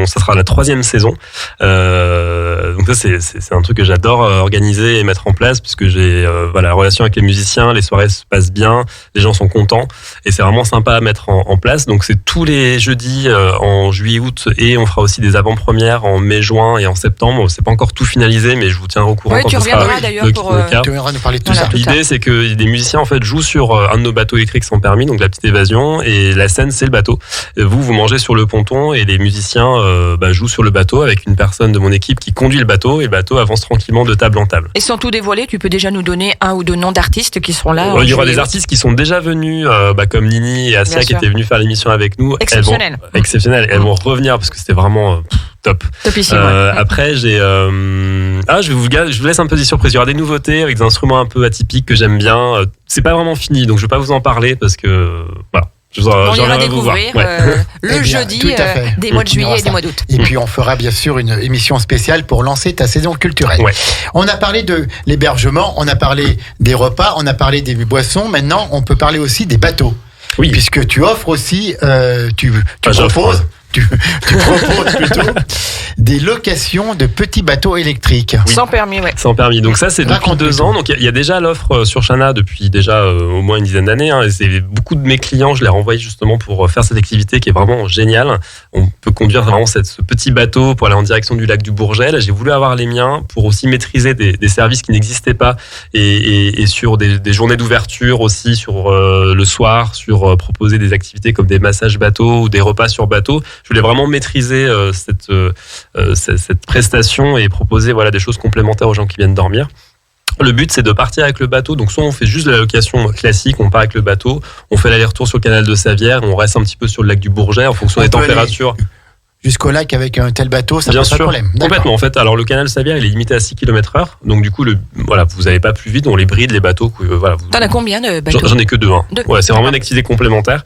ça sera la 3e saison. Donc ça, c'est un truc que j'adore organiser et mettre en place, puisque j'ai la relation avec les musiciens, les soirées se passent bien, les gens sont contents, et c'est vraiment sympa à mettre en place. Donc c'est tous les jeudis en juillet, août, et on fera aussi des avant-premières en mai, juin et en septembre. C'est pas encore tout finalisé, mais je vous tiendrai au courant. Oui, quand tu ce reviendras sera d'ailleurs pour. Tu viendras nous parler de tout ça. L'idée, c'est que des musiciens en fait jouent sur un de nos bateaux électriques sans permis, donc la petite évasion, et la scène c'est le bateau. Vous mangez sur le ponton et les musiciens jouent sur le bateau avec une personne de mon équipe qui conduit le bateau, et le bateau avance tranquillement de table en table. Et sans tout dévoiler, tu peux déjà nous donner un ou deux noms d'artistes qui seront là. Il y aura des artistes qui sont déjà venus, comme Nini et Asia qui étaient venus faire l'émission avec nous. Exceptionnel. Elles vont revenir parce que c'était vraiment top. Topissime. Après, je vous laisse un peu des surprises. Il y aura des nouveautés avec des instruments un peu atypiques que j'aime bien. C'est pas vraiment fini, donc je vais pas vous en parler parce que voilà. On ira découvrir le jeudi des mois de juillet et des mois d'août. Et puis on fera bien sûr une émission spéciale pour lancer ta saison culturelle. Ouais. On a parlé de l'hébergement, on a parlé des repas, on a parlé des boissons. Maintenant, on peut parler aussi des bateaux. Oui. Puisque tu offres aussi, tu proposes plutôt des locations de petits bateaux électriques. Oui. Sans permis, ouais. Sans permis. Donc ça, c'est depuis 2 ans. Donc il y a déjà l'offre sur Chana depuis déjà au moins une dizaine d'années. Et c'est beaucoup de mes clients, je les renvoie justement pour faire cette activité qui est vraiment géniale. On peut conduire vraiment ce petit bateau pour aller en direction du lac du Bourget. Là, j'ai voulu avoir les miens pour aussi maîtriser des services qui n'existaient pas et sur des journées d'ouverture aussi, sur le soir, sur proposer des activités comme des massages bateau ou des repas sur bateau. Je voulais vraiment maîtriser cette prestation et proposer des choses complémentaires aux gens qui viennent dormir. Le but, c'est de partir avec le bateau. Donc, soit on fait juste de la location classique, on part avec le bateau, on fait l'aller-retour sur le canal de Savière, on reste un petit peu sur le lac du Bourget en fonction des températures. Jusqu'au lac avec un tel bateau, ça pose pas de problème. Complètement. En fait, alors le canal Savière, il est limité à 6 km/h. Donc du coup, vous n'allez pas plus vite, on les bride les bateaux. T'en as combien de bateaux ? J'en ai que 2. Ouais, c'est vraiment une activité complémentaire.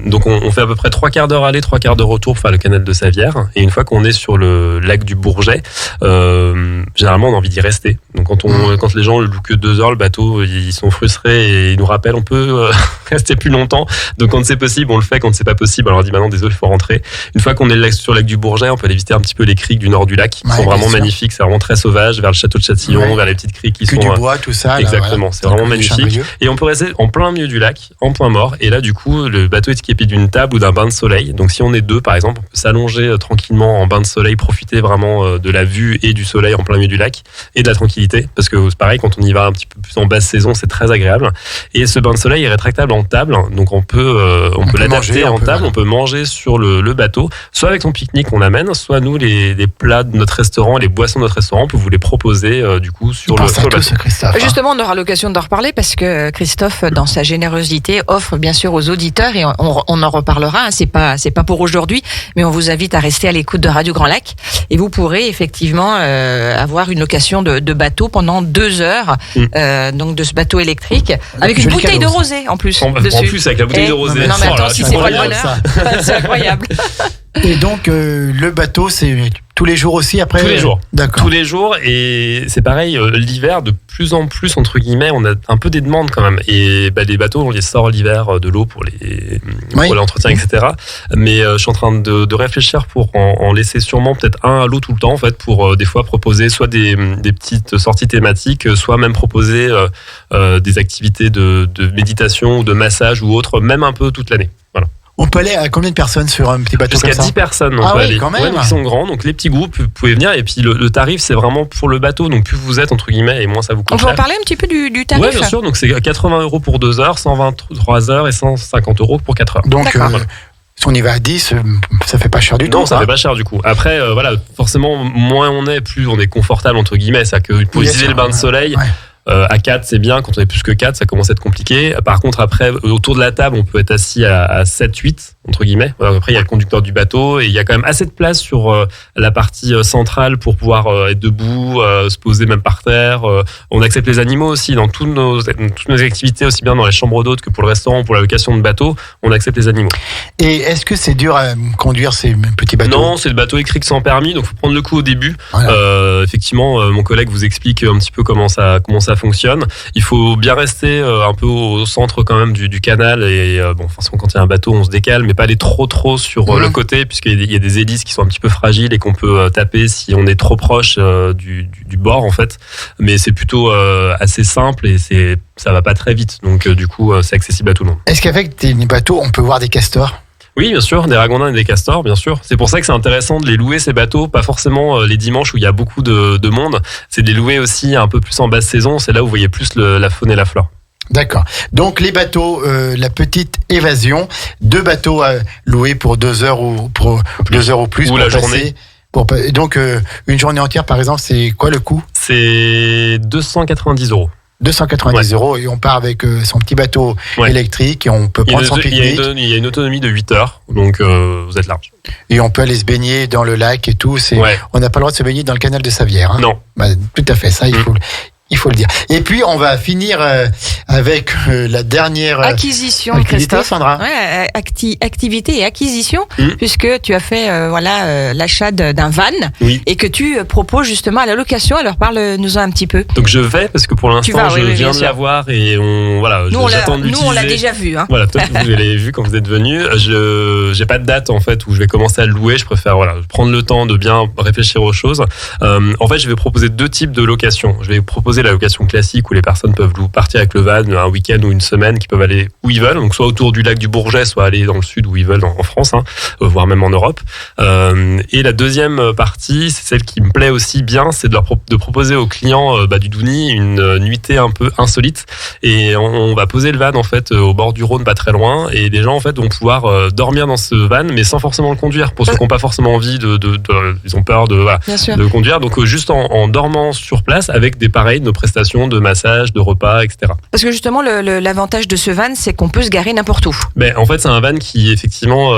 Donc on fait à peu près 3 quarts d'heure aller, 3 quarts d'heure retour pour faire le canal de Savière. Et une fois qu'on est sur le lac du Bourget, généralement on a envie d'y rester. Donc quand les gens le louent que 2 heures, le bateau, ils sont frustrés et ils nous rappellent on peut rester plus longtemps. Donc quand c'est possible, on le fait. Quand c'est pas possible, alors on dit maintenant désolé, il faut rentrer. Une fois qu'on est sur le lac du Bourget, on peut aller visiter un petit peu les criques du nord du lac qui sont vraiment magnifiques. C'est vraiment très sauvage, vers le château de Châtillon, vers les petites criques qui sont du bois, tout ça. Exactement, c'est vraiment magnifique. Et on peut rester en plein milieu du lac, en point mort. Et là, du coup, le bateau est équipé d'une table ou d'un bain de soleil. Donc, si on est 2, par exemple, on peut s'allonger tranquillement en bain de soleil, profiter vraiment de la vue et du soleil en plein milieu du lac et de la tranquillité. Parce que c'est pareil, quand on y va un petit peu plus en basse saison, c'est très agréable. Et ce bain de soleil est rétractable en table. Donc, on peut l'adapter en table. On peut manger sur le bateau, soit avec son pique-nique, on l'amène, soit nous, les plats de notre restaurant, les boissons de notre restaurant, on peut vous les proposer du coup sur le bateau. Justement, on aura l'occasion d'en reparler parce que Christophe, dans sa générosité, offre bien sûr aux auditeurs et on en reparlera. C'est pas pour aujourd'hui, mais on vous invite à rester à l'écoute de Radio Grand Lac et vous pourrez effectivement avoir une location de bateau pendant 2 heures, donc de ce bateau électrique avec une bouteille de rosé en plus. En plus, avec la bouteille de rosé. Non, mais attends, si c'est pas le bonheur, c'est incroyable. Et donc, le bateau, c'est tous les jours aussi après ? Tous les jours. D'accord. Tous les jours. Et c'est pareil, l'hiver, de plus en plus, entre guillemets, on a un peu des demandes quand même. Et les bateaux, on les sort l'hiver de l'eau pour l'entretien, etc. Mais je suis en train de réfléchir pour en laisser sûrement peut-être un à l'eau tout le temps, en fait, pour des fois proposer soit des petites sorties thématiques, soit même proposer des activités de méditation ou de massage ou autre, même un peu toute l'année. Voilà. On peut aller à combien de personnes sur un petit bateau comme ça ? Jusqu'à 10 personnes. Ah oui, quand même. Ouais, donc ils sont grands, donc les petits groupes, vous pouvez venir. Et puis le tarif, c'est vraiment pour le bateau. Donc plus vous êtes, entre guillemets, et moins ça vous coûte. On peut en parler un petit peu du tarif ? Oui, bien sûr. Donc c'est 80 € pour 2 heures, 123 heures et 150 € pour 4 heures. Donc si on y va à 10, ça fait pas cher du tout. Non, ça fait pas cher du coup. Après, forcément, moins on est, plus on est confortable, entre guillemets. C'est-à-dire que pour utiliser le bain de soleil... Ouais. À 4, c'est bien. Quand on est plus que 4, ça commence à être compliqué. Par contre, après, autour de la table, on peut être assis à 7, 8. entre guillemets. Après, il y a le conducteur du bateau et il y a quand même assez de place sur la partie centrale pour pouvoir être debout, se poser même par terre. On accepte les animaux aussi dans toutes nos activités, aussi bien dans les chambres d'hôtes que pour le restaurant, pour la location de bateaux. On accepte les animaux. Et est-ce que c'est dur à conduire ces petits bateaux? Non, c'est le bateau électrique sans permis, donc faut prendre le coup au début. Voilà. Effectivement, mon collègue vous explique un petit peu comment ça fonctionne. Il faut bien rester un peu au centre quand même du canal et forcément quand il y a un bateau, on se décale, mais pas aller trop sur le côté, puisqu'il y a des hélices qui sont un petit peu fragiles et qu'on peut taper si on est trop proche du bord en fait. Mais c'est plutôt assez simple et ça va pas très vite, donc du coup c'est accessible à tout le monde. Est-ce qu'avec des bateaux, on peut voir des castors? Oui, bien sûr, des ragondins et des castors, bien sûr. C'est pour ça que c'est intéressant de les louer, ces bateaux, pas forcément les dimanches où il y a beaucoup de monde. C'est de les louer aussi un peu plus en basse saison, c'est là où vous voyez plus la faune et la flore. D'accord. Donc les bateaux, la petite évasion, 2 bateaux à louer pour 2 heures ou pour 2 heures ou plus. Ou la journée. Donc une journée entière, par exemple, c'est quoi le coût? C'est 290 €. 290 € et on part avec son petit bateau électrique et on peut prendre son pique-nique. Il y a une autonomie de 8 heures, donc vous êtes large. Et on peut aller se baigner dans le lac et tout. On n'a pas le droit de se baigner dans le canal de Savière. Hein. Non. Tout à fait, ça il faut le dire. Et puis on va finir avec la dernière acquisition, Christophe. Sandra. Ouais, activité et acquisition, puisque tu as fait l'achat d'un van et que tu proposes justement à la location. Alors parle-nous-en un petit peu. Donc je vais parce que pour l'instant je viens de l'avoir et j'attends de l'utiliser. Nous on l'a déjà vu. Hein. Voilà, peut-être que vous l'avez vu quand vous êtes venu. J'ai pas de date en fait où je vais commencer à le louer. Je préfère prendre le temps de bien réfléchir aux choses. En fait, je vais proposer 2 types de location. Je vais proposer la location classique où les personnes peuvent partir avec le van un week-end ou une semaine, qui peuvent aller où ils veulent, donc soit autour du lac du Bourget, soit aller dans le sud où ils veulent en France, voire même en Europe. Et la deuxième partie, c'est celle qui me plaît aussi bien, c'est de proposer aux clients du Douni une nuitée un peu insolite. Et on va poser le van en fait au bord du Rhône, pas très loin, et les gens en fait vont pouvoir dormir dans ce van, mais sans forcément le conduire, pour ceux qui n'ont pas forcément envie ils ont peur de conduire, donc juste en dormant sur place avec nos prestations de massage, de repas, etc. Parce que justement, l'avantage de ce van, c'est qu'on peut se garer n'importe où. En fait, c'est un van qui effectivement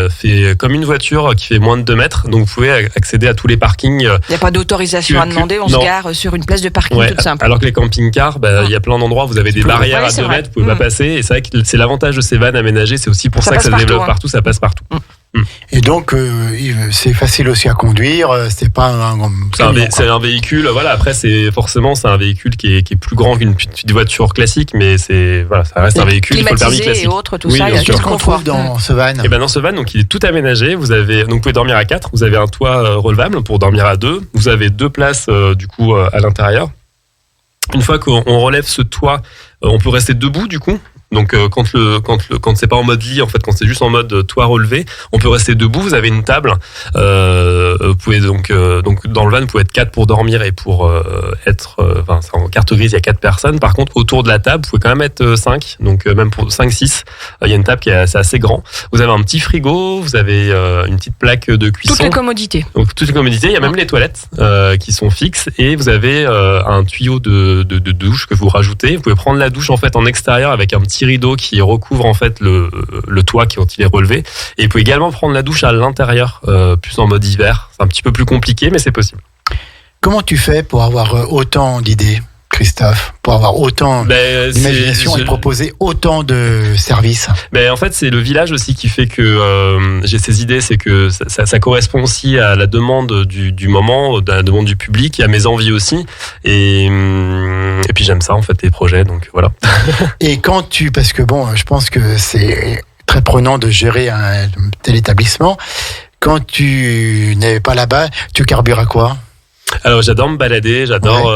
fait comme une voiture qui fait moins de 2 mètres, donc vous pouvez accéder à tous les parkings. Il n'y a pas d'autorisation à demander, on se gare sur une place de parking toute simple. Alors que les camping-cars, il y a plein d'endroits où vous avez des barrières à 2 mètres, vous pouvez pas passer, et c'est vrai que c'est l'avantage de ces vannes aménagées, c'est aussi pour ça que ça se développe partout, ça passe partout. Et donc c'est facile aussi à conduire, c'est pas c'est un véhicule, après c'est un véhicule qui est plus grand qu'une petite voiture classique, mais ça reste un véhicule, il faut le permis classique. Et autres, tout ça, il y a qu'est-ce qu'on trouve dans ce van? Et dans ce van, donc il est tout aménagé, vous pouvez dormir à 4, vous avez un toit relevable pour dormir à 2, vous avez 2 places du coup à l'intérieur. Une fois qu'on relève ce toit, on peut rester debout du coup. Donc quand c'est pas en mode lit, en fait, quand c'est juste en mode toit relevé, on peut rester debout. Vous avez une table. Vous pouvez donc dans le van, vous pouvez être 4 pour dormir et pour c'est en carte grise, il y a 4 personnes. Par contre, autour de la table, vous pouvez quand même être 5. Donc même pour 5-6, il y a une table qui est assez grand. Vous avez un petit frigo, vous avez une petite plaque de cuisson. Toutes les commodités. Donc toutes les commodités. Il y a même les toilettes qui sont fixes et vous avez un tuyau de douche que vous rajoutez. Vous pouvez prendre la douche en fait en extérieur avec un petit rideau qui recouvre en fait le toit quand il est relevé, et vous pouvez également prendre la douche à l'intérieur, plus en mode hiver. C'est un petit peu plus compliqué, mais c'est possible. Comment tu fais pour avoir autant d'idées, Christophe, pour avoir autant d'imagination et proposer autant de services? En fait, c'est le village aussi qui fait que j'ai ces idées, c'est que ça correspond aussi à la demande du moment, à la demande du public, et à mes envies aussi. Et puis j'aime ça en fait, les projets, donc voilà. Et parce que je pense que c'est très prenant de gérer un tel établissement. Quand tu n'es pas là-bas, tu carbures à quoi? Alors j'adore me balader, j'adore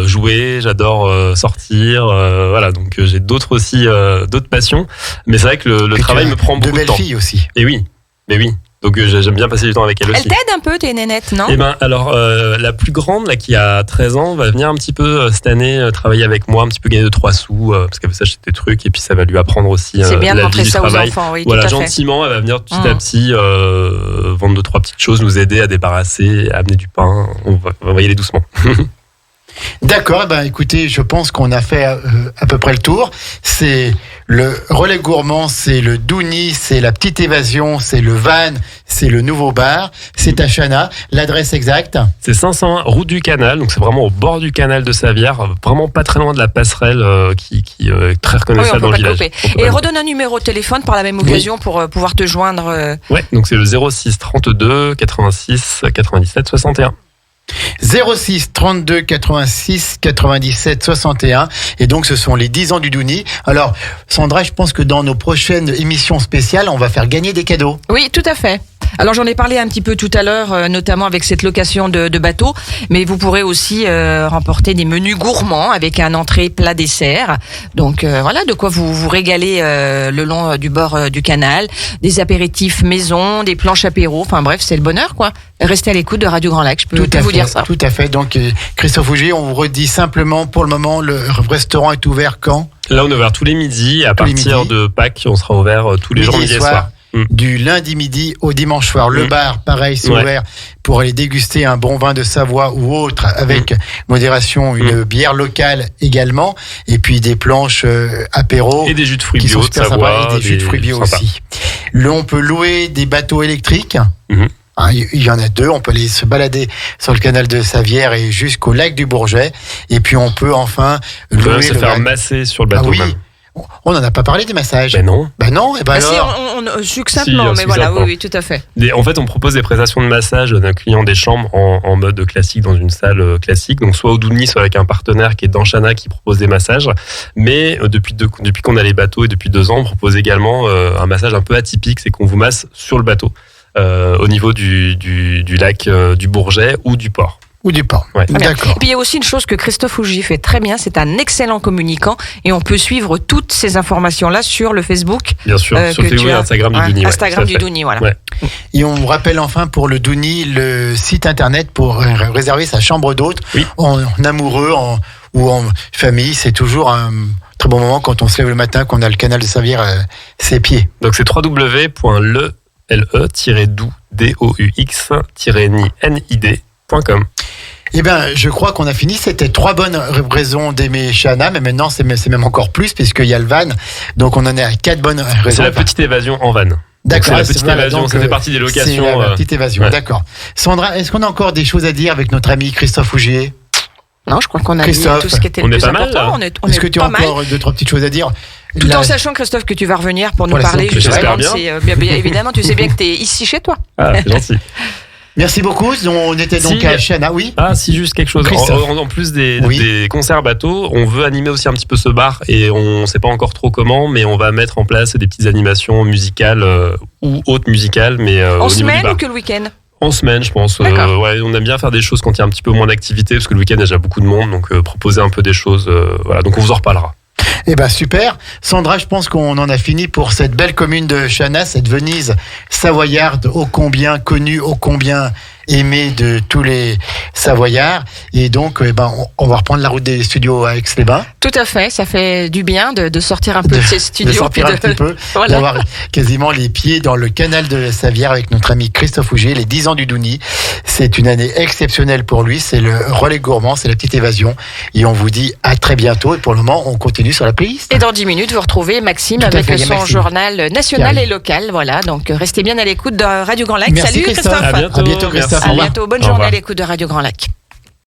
jouer, j'adore sortir, donc j'ai d'autres passions, mais c'est vrai que le travail me prend beaucoup de temps. De belles filles aussi. Et oui, donc j'aime bien passer du temps avec elle aussi. Elle t'aide un peu, tes nénettes, non? Alors la plus grande, là, qui a 13 ans, va venir un petit peu cette année travailler avec moi, un petit peu gagner 2-3 sous, parce qu'elle veut s'acheter des trucs, et puis ça va lui apprendre aussi c'est bien de la montrer vie ça du travail. Aux enfants, oui, voilà, tout à fait. gentiment, elle va venir petit à petit vendre 2-3 petites choses, nous aider à débarrasser, à amener du pain. On va y aller doucement. D'accord, eh ben, écoutez, je pense qu'on a fait à peu près le tour. C'est le relais gourmand, c'est le Douni, c'est la petite évasion, c'est le van, c'est le nouveau bar, c'est à Chana. L'adresse exacte? C'est 501 route du Canal, donc c'est vraiment au bord du canal de Savière, vraiment pas très loin de la passerelle qui est très reconnaissable dans le village. Et redonne un numéro de téléphone par la même occasion pour pouvoir te joindre. Ouais, donc c'est le 06 32 86 97 61. 06 32 86 97 61, et donc ce sont les 10 ans du Douni. Alors Sandra, je pense que dans nos prochaines émissions spéciales, on va faire gagner des cadeaux. Oui, tout à fait. Alors j'en ai parlé un petit peu tout à l'heure, notamment avec cette location de bateau, mais vous pourrez aussi remporter des menus gourmands avec un entrée plat dessert. Donc voilà, de quoi vous régaler le long du bord du canal, des apéritifs maison, des planches apéro, enfin bref, c'est le bonheur quoi. Restez à l'écoute de Radio Grand Lac, je peux vous dire ça. Tout à fait, donc Christophe Fougier, on vous redit simplement, pour le moment, le restaurant est ouvert quand? Là on est ouvert tous les midis, à partir de Pâques, on sera ouvert tous les jours midi et soir. Du lundi midi au dimanche soir. Le bar, pareil, c'est ouvert pour aller déguster un bon vin de Savoie ou autre, avec modération, une bière locale également, et puis des planches apéro. Et des jus de fruits bio de Savoie. Et des jus de fruits bio aussi. On peut louer des bateaux électriques. Il y en a 2, on peut aller se balader sur le canal de Savière et jusqu'au lac du Bourget. Et puis on peut enfin louer se faire masser sur le bateau même. On n'en a pas parlé des massages. Ben non. Et ben alors. Si, succinctement, mais voilà, oui, tout à fait. En fait, on propose des prestations de massage d'un client des chambres en mode classique dans une salle classique. Donc, soit au Douni, soit avec un partenaire qui est dans Chana qui propose des massages. Mais depuis qu'on a les bateaux et depuis 2 ans, on propose également un massage un peu atypique, c'est qu'on vous masse sur le bateau, au niveau du lac du Bourget ou du port. Ou du port. Ouais. D'accord. Et puis il y a aussi une chose que Christophe Fougier fait très bien, c'est un excellent communicant et on peut suivre toutes ces informations-là sur le Facebook. Bien sûr, sur le Facebook et Instagram du Douni. Instagram du Douni, voilà. Ouais. Et on vous rappelle enfin pour le Douni le site internet pour réserver sa chambre d'hôte en amoureux ou en famille. C'est toujours un très bon moment quand on se lève le matin, qu'on a le canal de Savière à ses pieds. Donc c'est www.le-deux-nid-nid.com. Eh bien, je crois qu'on a fini. C'était 3 bonnes raisons d'aimer Chana, mais maintenant, c'est même encore plus, puisqu'il y a le van. Donc, on en est à 4 bonnes raisons. C'est la petite évasion en van. D'accord. C'est la petite évasion, ça fait partie des locations. C'est la petite évasion, d'accord. Sandra, est-ce qu'on a encore des choses à dire avec notre ami Christophe Fougier? Non, je crois qu'on a dit tout ce qui était le plus important. Est-ce que tu as encore 2-3 petites choses à dire? Tout en sachant, Christophe, que tu vas revenir pour nous parler. J'espère bien. Évidemment, tu sais bien que tu es ici chez toi. Ah, c'est gentil. Merci beaucoup. On était donc à Chana, oui. Ah, si, juste quelque chose. En plus des concerts bateaux, on veut animer aussi un petit peu ce bar et on ne sait pas encore trop comment, mais on va mettre en place des petites animations musicales ou autres musicales, mais en semaine ou que le week-end? En semaine, je pense. On aime bien faire des choses quand il y a un petit peu moins d'activité, parce que le week-end, il y a déjà beaucoup de monde, donc proposer un peu des choses. Voilà, donc on vous en reparlera. Eh ben super. Sandra, je pense qu'on en a fini pour cette belle commune de Chana, cette Venise savoyarde ô combien connue, ô combien aimée de tous les Savoyards. Et donc, on va reprendre la route des studios à Aix-les-Bains. Tout à fait, ça fait du bien de sortir un peu de ces studios. De sortir un petit peu, voilà. D'avoir quasiment les pieds dans le canal de la Savière avec notre ami Christophe Fougier, les 10 ans du Douni. C'est une année exceptionnelle pour lui, c'est le relais gourmand, c'est la petite évasion. Et on vous dit à très bientôt. Et pour le moment, on continue sur la playlist. Et dans 10 minutes, vous retrouvez Maxime avec son journal national et local. Voilà, donc restez bien à l'écoute de Radio Grand Lac. Merci Salut Christophe. À bientôt Christophe. À bientôt. Bonne journée à l'écoute de Radio Grand Lac.